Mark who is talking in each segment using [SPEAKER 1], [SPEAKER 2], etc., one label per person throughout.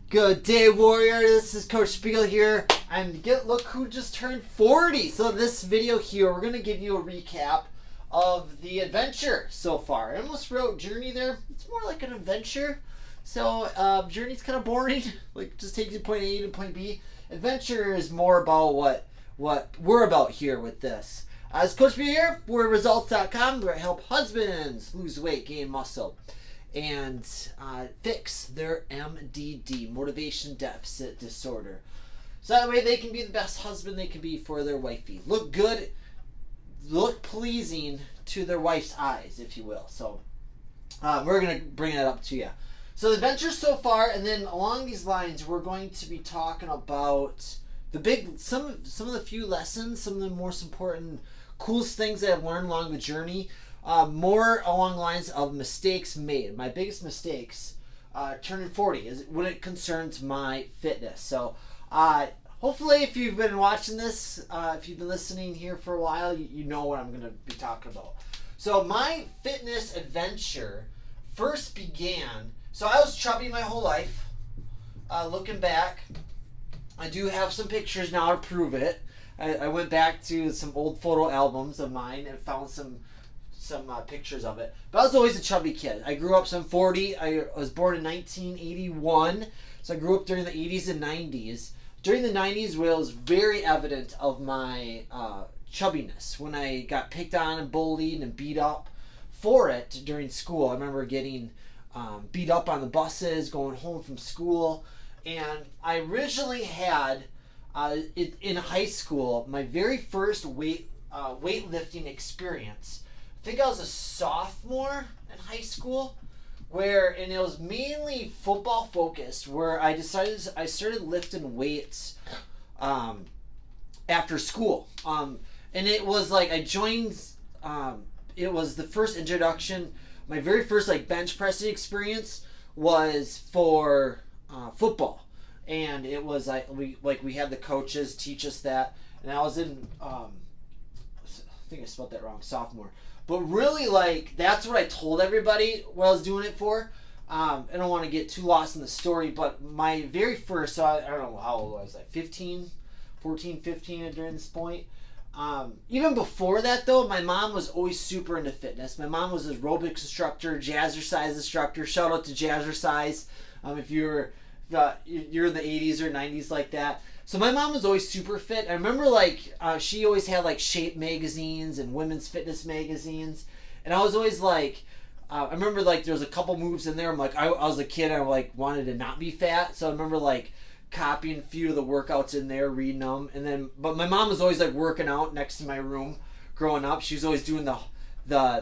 [SPEAKER 1] Good day, Warrior. This is Coach Spiegel here. And look who just turned 40. So this video here, we're going to give you a recap of the adventure so far. I almost wrote journey there. It's more like an adventure. So journey's kind of boring. Like just takes you point A to point B. Adventure is more about what we're about here with this. As Coach Spiegel here, we're results.com, where I help husbands lose weight, gain muscle, and fix their MDD, motivation deficit disorder. So that way they can be the best husband they can be for their wifey. Look good, look pleasing to their wife's eyes, if you will. So we're going to bring that up to you. So the adventure so far, and then along these lines, we're going to be talking about some of the few lessons, some of the most important, coolest things that I've learned along the journey. More along the lines of mistakes made. My biggest mistakes turning 40 is when it concerns my fitness. So hopefully if you've been watching this, if you've been listening here for a while, you know what I'm going to be talking about. So my fitness adventure first began, so I was chubby my whole life. Looking back, I do have some pictures now to prove it. I went back to some old photo albums of mine and found some pictures of it. But I was always a chubby kid. I grew up, so I'm 40. I was born in 1981, so I grew up during the 80s and 90s. During the 90s, it was very evident of my chubbiness when I got picked on and bullied and beat up for it during school. I remember getting beat up on the buses, going home from school. And I originally had, in high school, my very first weightlifting experience. I think I was a sophomore in high school, and it was mainly football focused, where I started lifting weights after school. And it was like I joined, it was the first introduction. My very first bench pressing experience was for football. And it was we had the coaches teach us that. And I was in, I think I spelled that wrong, sophomore. But really, that's what I told everybody what I was doing it for. I don't want to get too lost in the story, but my very first, so I don't know how old I was, 15 during this point. Even before that, though, my mom was always super into fitness. My mom was an aerobics instructor, jazzercise instructor. Shout out to jazzercise if you're in the 80s or 90s like that. So my mom was always super fit. I remember she always had Shape magazines and women's fitness magazines, and I was always I remember there was a couple moves in there. I'm I was a kid. I wanted to not be fat, so I remember copying a few of the workouts in there, reading them, but my mom was always working out next to my room. Growing up, she was always doing the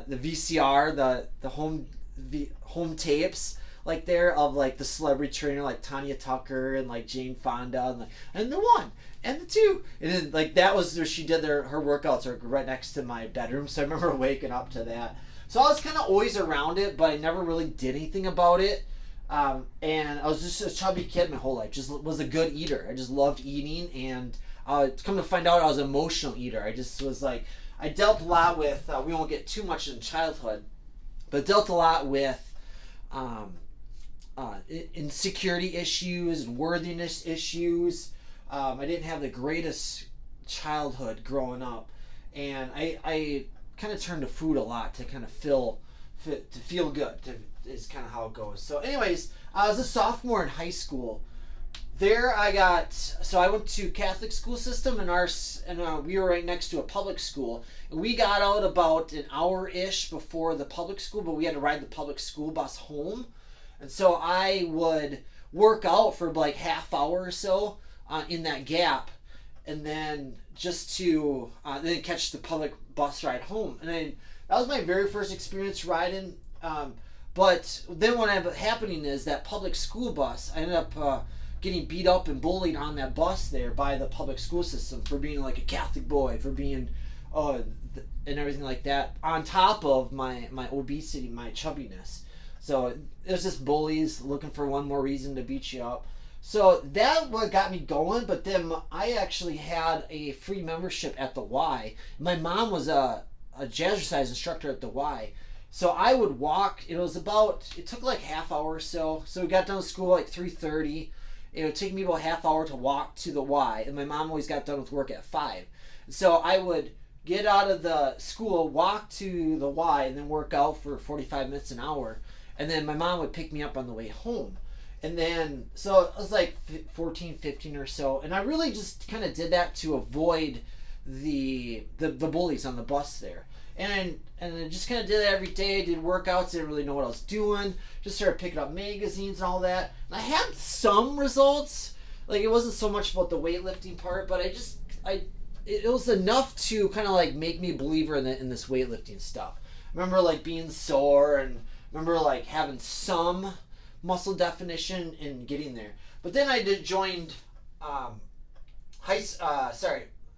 [SPEAKER 1] VCR, the home tapes. There of the celebrity trainer Tanya Tucker and Jane Fonda and the one and the two, and then that was where she did her workouts right next to my bedroom. So I remember waking up to that. So I was kind of always around it, but I never really did anything about it. And I was just a chubby kid my whole life. Just was a good eater. I just loved eating, and come to find out I was an emotional eater. I just was I dealt a lot with. We won't get too much in childhood, but dealt a lot with. Insecurity issues and worthiness issues. I didn't have the greatest childhood growing up, and I kind of turned to food a lot to kind of feel good. Is kind of how it goes. So, anyways, I was a sophomore in high school. There, I went to Catholic school system, and we were right next to a public school. And we got out about an hour-ish before the public school, but we had to ride the public school bus home. And so I would work out for half hour or so in that gap, and then just to then catch the public bus ride home. And then that was my very first experience riding. But then what ended up happening is that public school bus, I ended up getting beat up and bullied on that bus there by the public school system for being a Catholic boy, for being and everything like that, on top of my obesity, my chubbiness. So it was just bullies looking for one more reason to beat you up. So that what got me going. But then I actually had a free membership at the Y. My mom was a jazzercise instructor at the Y. So I would walk. It took half hour or so. So we got done with school 3:30. It would take me about a half hour to walk to the Y, and my mom always got done with work at 5. So I would get out of the school, walk to the Y, and then work out for 45 minutes, an hour. And then my mom would pick me up on the way home. And then, so it was like 14, 15 or so. And I really just kind of did that to avoid the bullies on the bus there. And I just kind of did it every day, did workouts, didn't really know what I was doing. Just started picking up magazines and all that. And I had some results. Like, it wasn't so much about the weightlifting part, but it was enough to kind of like make me a believer in this weightlifting stuff. I remember like being sore, and remember like having some muscle definition and getting there. But then I joined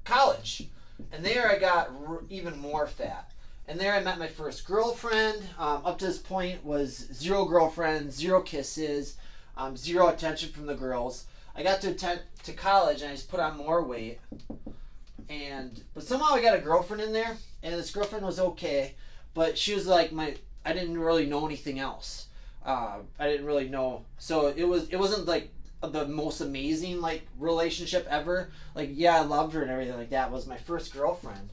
[SPEAKER 1] college, and there I got even more fat. And there I met my first girlfriend. Up to this point was 0 girlfriends, 0 kisses, 0 attention from the girls. I got to college, and I just put on more weight. But somehow I got a girlfriend in there, and this girlfriend was okay, but she was like I didn't really know anything else. I didn't really know, so it wasn't like the most amazing like relationship ever. Like, yeah, I loved her and everything like that. It was my first girlfriend,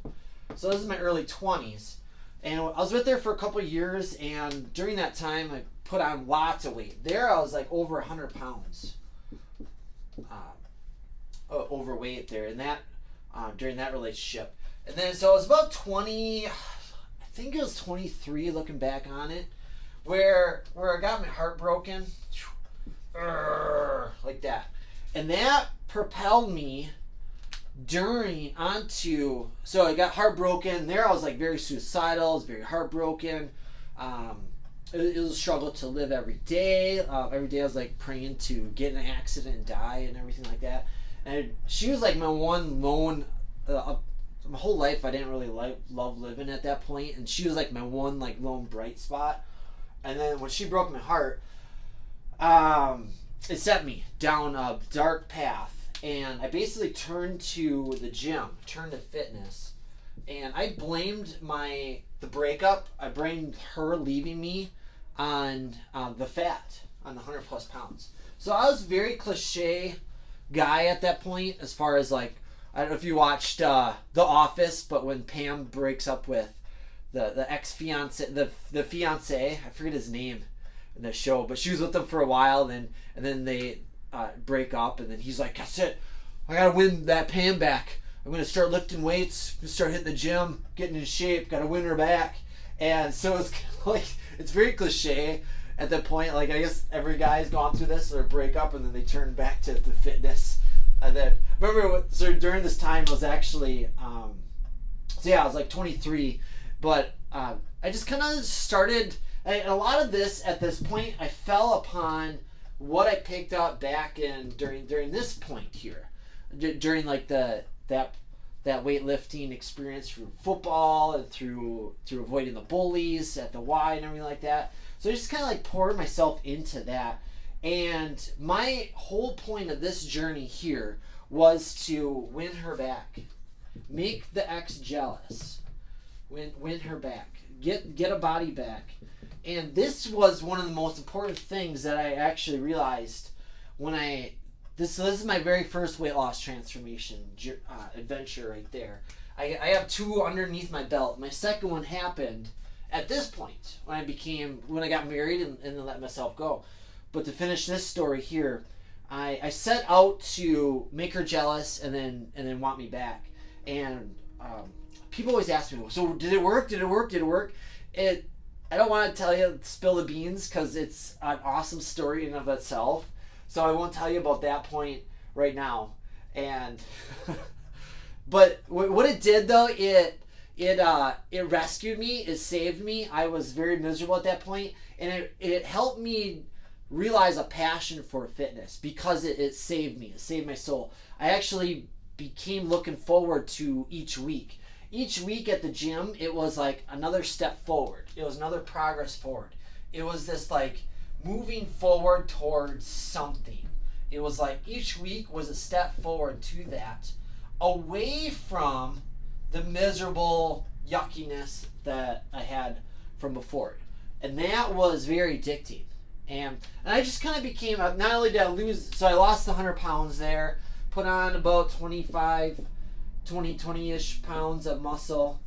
[SPEAKER 1] so this is my early 20s, and I was with her for a couple of years, and during that time I put on lots of weight. There I was like over 100 pounds overweight there, and that during that relationship. And then so it was about 20, I think it was 23 looking back on it, where I got my heart broken like that. And that propelled me so I got heartbroken. There I was like very suicidal, I was very heartbroken. It was a struggle to live every day. Every day I was like praying to get in an accident and die and everything like that. And she was like my one lone, my whole life I didn't really love living at that point, and she was like my one like lone bright spot. And then when she broke my heart, it set me down a dark path, and I basically turned to the gym, turned to fitness, and I blamed the breakup. I blamed her leaving me on the fat, on the 100 plus pounds. So I was a very cliche guy at that point, as far as like, I don't know if you watched The Office, but when Pam breaks up with the ex-fiance, the fiance, I forget his name in the show, but she was with him for a while, and then they break up, and then he's like, that's it, I gotta win that Pam back. I'm gonna start lifting weights, start hitting the gym, getting in shape, gotta win her back. And so it's kind of like, it's very cliche at that point. Like, I guess every guy's gone through this, or break up and then they turn back to the fitness. And then so during this time I was actually I was like 23, but I just kind of started, and a lot of this at this point I fell upon what I picked up back in during this point here, during like that weightlifting experience through football and through avoiding the bullies at the Y and everything like that. So I just kind of like poured myself into that. And my whole point of this journey here was to win her back, make the ex jealous, win her back, get a body back. And this was one of the most important things that I actually realized when this is my very first weight loss transformation adventure right there. I have 2 underneath my belt. My second one happened at this point when I got married and then let myself go. But to finish this story here, I set out to make her jealous and then want me back. And people always ask me, so did it work? Did it work? Did it work? I don't want to tell you, spill the beans, because it's an awesome story in and of itself. So I won't tell you about that point right now. And but what it did though, it rescued me, it saved me. I was very miserable at that point, and it helped me realize a passion for fitness, because it saved me. It saved my soul. I actually became looking forward to each week. Each week at the gym, it was like another step forward. It was another progress forward. It was this like moving forward towards something. It was like each week was a step forward to that, away from the miserable yuckiness that I had from before. And that was very addicting. And I just kind of became, not only did I lose, so I lost 100 pounds there, put on about 20-ish pounds of muscle.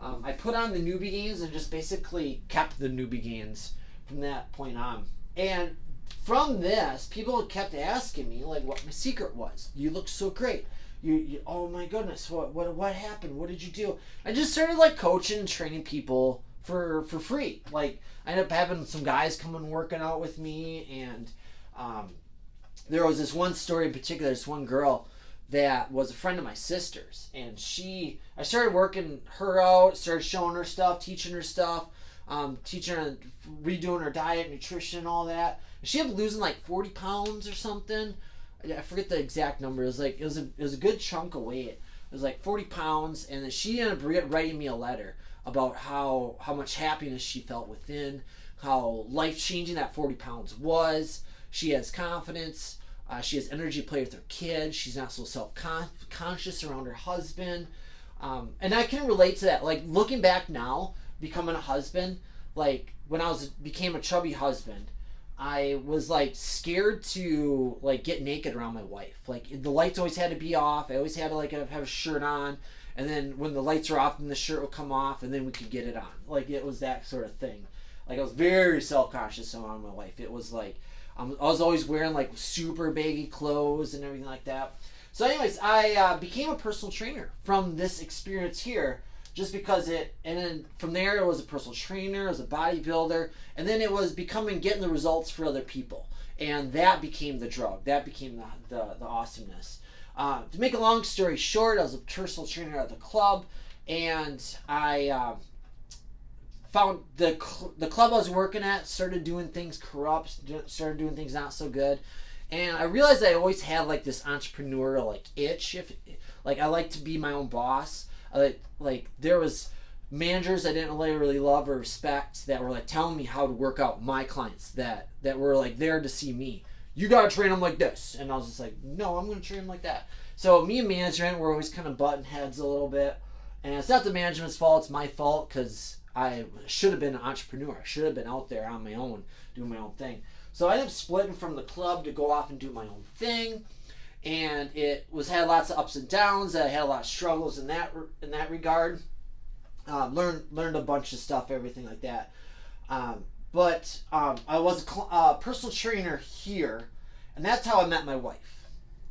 [SPEAKER 1] I put on the newbie gains and just basically kept the newbie gains from that point on. And from this, people kept asking me like what my secret was. You look so great. You oh my goodness, what happened? What did you do? I just started like coaching and training people for free. Like I ended up having some guys come and working out with me, and there was this one story in particular, this one girl that was a friend of my sister's, and I started working her out, started showing her stuff, teaching her stuff, teaching her, redoing her diet, nutrition, all that. She ended up losing like 40 pounds or something. I forget the exact number. It was like it was a good chunk of weight. It was like 40 pounds, and then she ended up writing me a letter about how much happiness she felt within, how life changing that 40 pounds was. She has confidence. She has energy to play with her kids. She's not so self-conscious around her husband. And I can relate to that. Like looking back now, becoming a husband, like when I became a chubby husband, I was like scared to like get naked around my wife. Like the lights always had to be off. I always had to like have a shirt on, and then when the lights are off, then the shirt would come off, and then we could get it on. Like it was that sort of thing. Like I was very self-conscious around my wife. It was like I was always wearing like super baggy clothes and everything like that. So anyways, I became a personal trainer from this experience here, just because and then from there it was a personal trainer, as a bodybuilder, and then it was getting the results for other people. And that became the drug. That became the awesomeness. To make a long story short, I was a personal trainer at the club, and I found the club I was working at started doing things corrupt, started doing things not so good, and I realized I always had like this entrepreneurial like itch. Like I like to be my own boss. Like there was managers I didn't really love or respect that were like telling me how to work out my clients that were like there to see me. You gotta train them like this, and I was just like, no, I'm gonna train them like that. So me and management were always kind of butting heads a little bit, and it's not the management's fault. It's my fault because I should have been an entrepreneur. I should have been out there on my own, doing my own thing. So I ended up splitting from the club to go off and do my own thing, and had lots of ups and downs. I had a lot of struggles in that regard. Learned a bunch of stuff, everything like that. But I was a personal trainer here, and that's how I met my wife.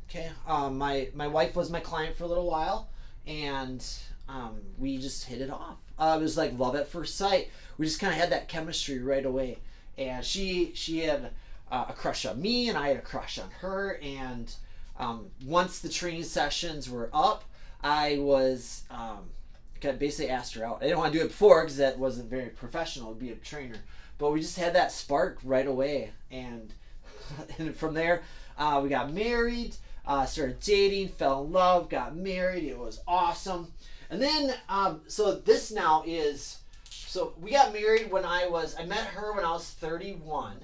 [SPEAKER 1] Okay, my wife was my client for a little while, and we just hit it off. It was like love at first sight. We just kind of had that chemistry right away, and she had a crush on me, and I had a crush on her. And once the training sessions were up, I was basically asked her out. I didn't want to do it before because that wasn't very professional to be a trainer, but we just had that spark right away, and from there we got married, started dating, fell in love, got married. It was awesome. And then so we got married when I met her when I was 31.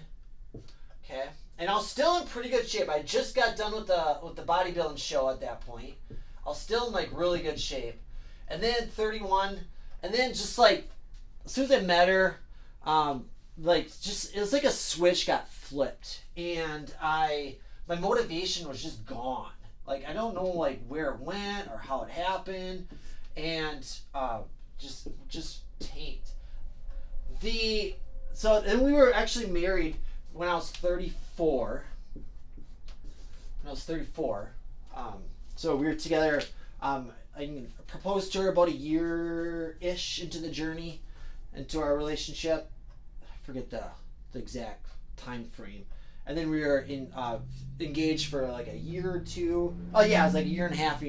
[SPEAKER 1] Okay, and I was still in pretty good shape. I just got done with the bodybuilding show at that point. I was still in like really good shape. And then 31, and then just like as soon as I met her, it was like a switch got flipped, and my motivation was just gone. Like I don't know like where it went or how it happened, and just tanked. And we were actually married when I was 34. So we were together. I proposed to her about a year-ish into the journey, into our relationship. I forget the exact time frame. And then we were engaged for like a year or two. Oh yeah, it was like a year and a half.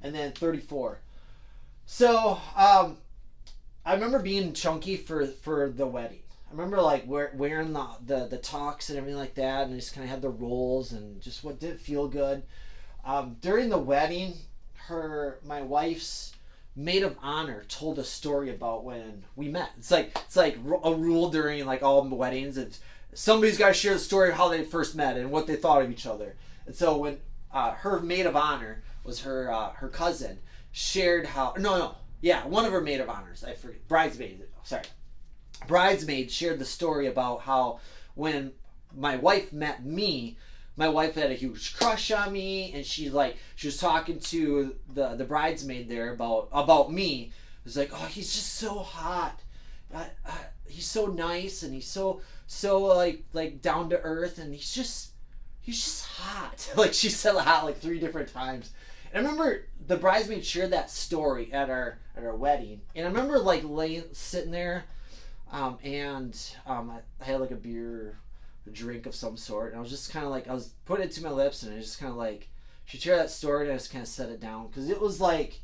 [SPEAKER 1] And then 34. So I remember being chunky for the wedding. I remember like wearing the tux and everything like that, and I just kind of had the rolls and just what didn't feel good. During the wedding, my wife's maid of honor told a story about when we met. It's like a rule during like all the weddings. It's somebody's got to share the story of how they first met and what they thought of each other. And so when her maid of honor was her cousin, shared how one of her maid of honors, I forget, bridesmaid shared the story about how when my wife met me, my wife had a huge crush on me, and she was talking to the bridesmaid there about me. It was like, oh, he's just so hot. He's so nice, and he's so like down to earth, and he's just hot. Like, she said hot like 3 different times. And I remember the bridesmaid shared that story at our wedding, and I remember like sitting there, and I had like a drink of some sort, and I was just kind of like, I was putting it to my lips, and I just kind of like, she shared that story, and I just kind of set it down, because it was like,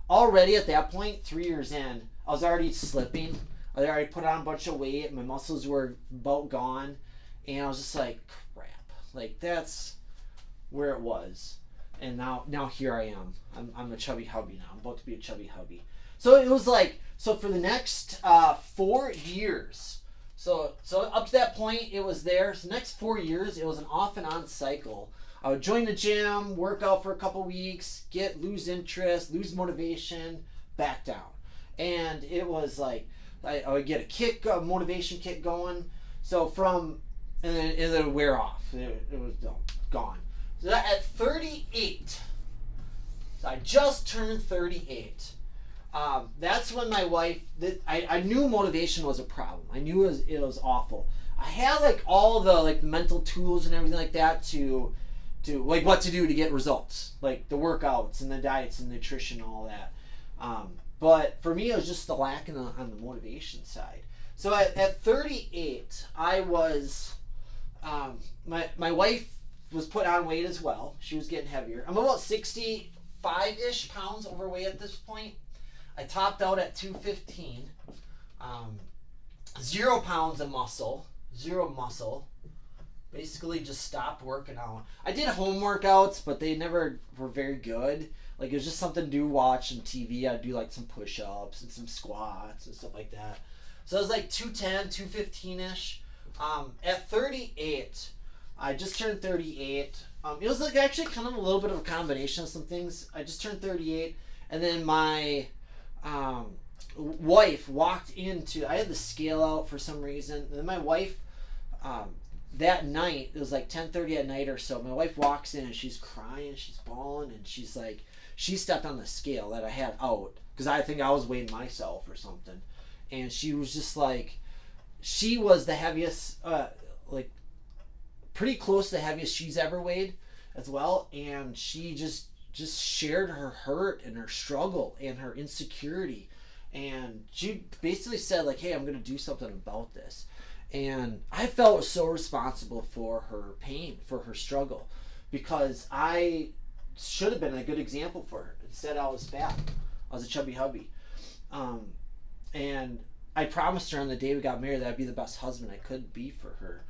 [SPEAKER 1] already at that point, 3 years in, I was already slipping. I already put on a bunch of weight, my muscles were about gone, and I was just like, crap, like, that's where it was. And now here I am. I'm a chubby hubby now. I'm about to be a chubby hubby. So it was like, so for the next 4 years, so up to that point it was there. So the next 4 years it was an off and on cycle. I would join the gym, work out for a couple weeks, lose interest, lose motivation, back down. And it was like, I would get a motivation kick going. So and then it would wear off. It was gone. So at 38, so I just turned 38. That's when my wife, I knew motivation was a problem. I knew it was awful. I had like all the like mental tools and everything like that to like what to do to get results, like the workouts and the diets and nutrition and all that. But for me, it was just the lack on the motivation side. So at 38, I was, my wife was put on weight as well. She was getting heavier. I'm about 65-ish pounds overweight at this point. I topped out at 215. 0 pounds of muscle. Zero muscle. Basically just stopped working out. I did home workouts, but they never were very good. Like, it was just something to watch on TV. I'd do like some push-ups and some squats and stuff like that. So I was like 210, 215-ish. At 38, I just turned 38. It was like actually kind of a little bit of a combination of some things. I just turned 38, and then my wife walked into, I had the scale out for some reason, and then my wife, that night, it was like 10:30 at night or so, my wife walks in and she's crying, she's bawling, and she's like, she stepped on the scale that I had out, because I think I was weighing myself or something, and she was just like, she was the heaviest, like pretty close to the heaviest she's ever weighed as well, and she just shared her hurt and her struggle and her insecurity, and she basically said like, hey, I'm gonna do something about this. And I felt so responsible for her pain, for her struggle, because I should have been a good example for her. Instead, I was fat. I was a chubby hubby. And I promised her on the day we got married that I'd be the best husband I could be for her.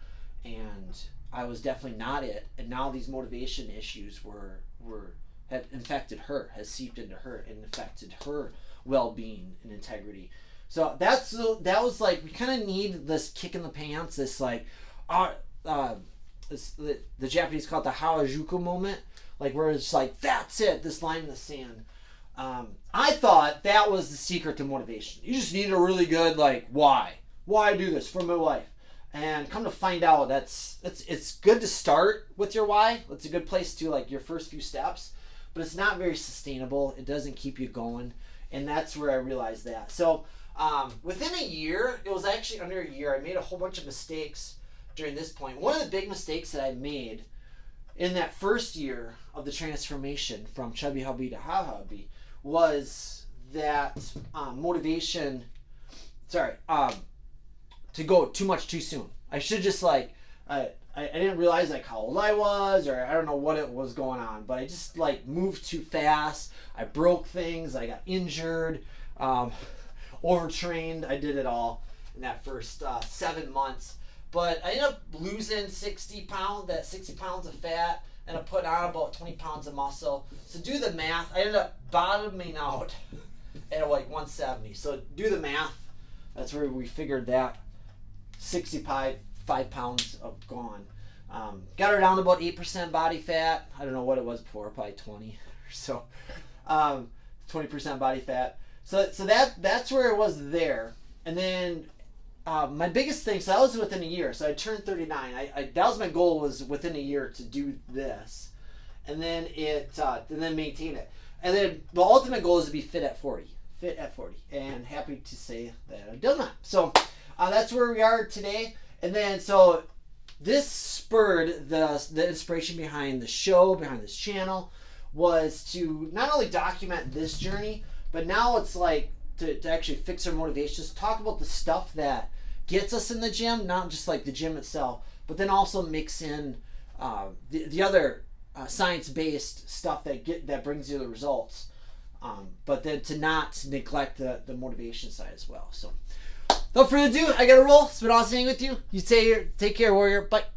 [SPEAKER 1] And I was definitely not it. And now these motivation issues had infected her, has seeped into her, and affected her well-being and integrity. So that was like, we kind of need this kick in the pants, this like, the Japanese call it the Harajuku moment, like where it's like, that's it, this line in the sand. I thought that was the secret to motivation. You just need a really good like, why do this for my life? And come to find out, it's good to start with your why. It's a good place to like your first few steps, but it's not very sustainable. It doesn't keep you going, and that's where I realized that. So within a year, it was actually under a year, I made a whole bunch of mistakes during this point. One of the big mistakes that I made in that first year of the transformation from chubby hubby to hot hubby was that motivation, to go too much too soon. I should just like, I didn't realize like how old I was, or I don't know what it was going on, but I just like moved too fast. I broke things, I got injured, overtrained. I did it all in that first 7 months. But I ended up losing 60 pounds of fat, and I put on about 20 pounds of muscle. So do the math. I ended up bottoming out at like 170. So do the math. That's where we figured that 65 pounds of gone. Got her down to about 8% body fat. I don't know what it was before, probably 20 or so. 20% body fat. So that's where it was there. And then my biggest thing, so that was within a year. So I turned 39. That was my goal, was within a year to do this, and then maintain it. And then the ultimate goal is to be fit at 40. Fit at 40, and happy to say that I've done that. So that's where we are today. And then so this spurred the inspiration behind the show, behind this channel, was to not only document this journey, but now it's like to actually fix our motivation, just talk about the stuff that gets us in the gym, not just like the gym itself, but then also mix in the other science-based stuff that brings you the results, but then to not neglect the motivation side as well. So without further ado, I gotta roll. It's been awesome hanging with you. You take care, warrior. Bye.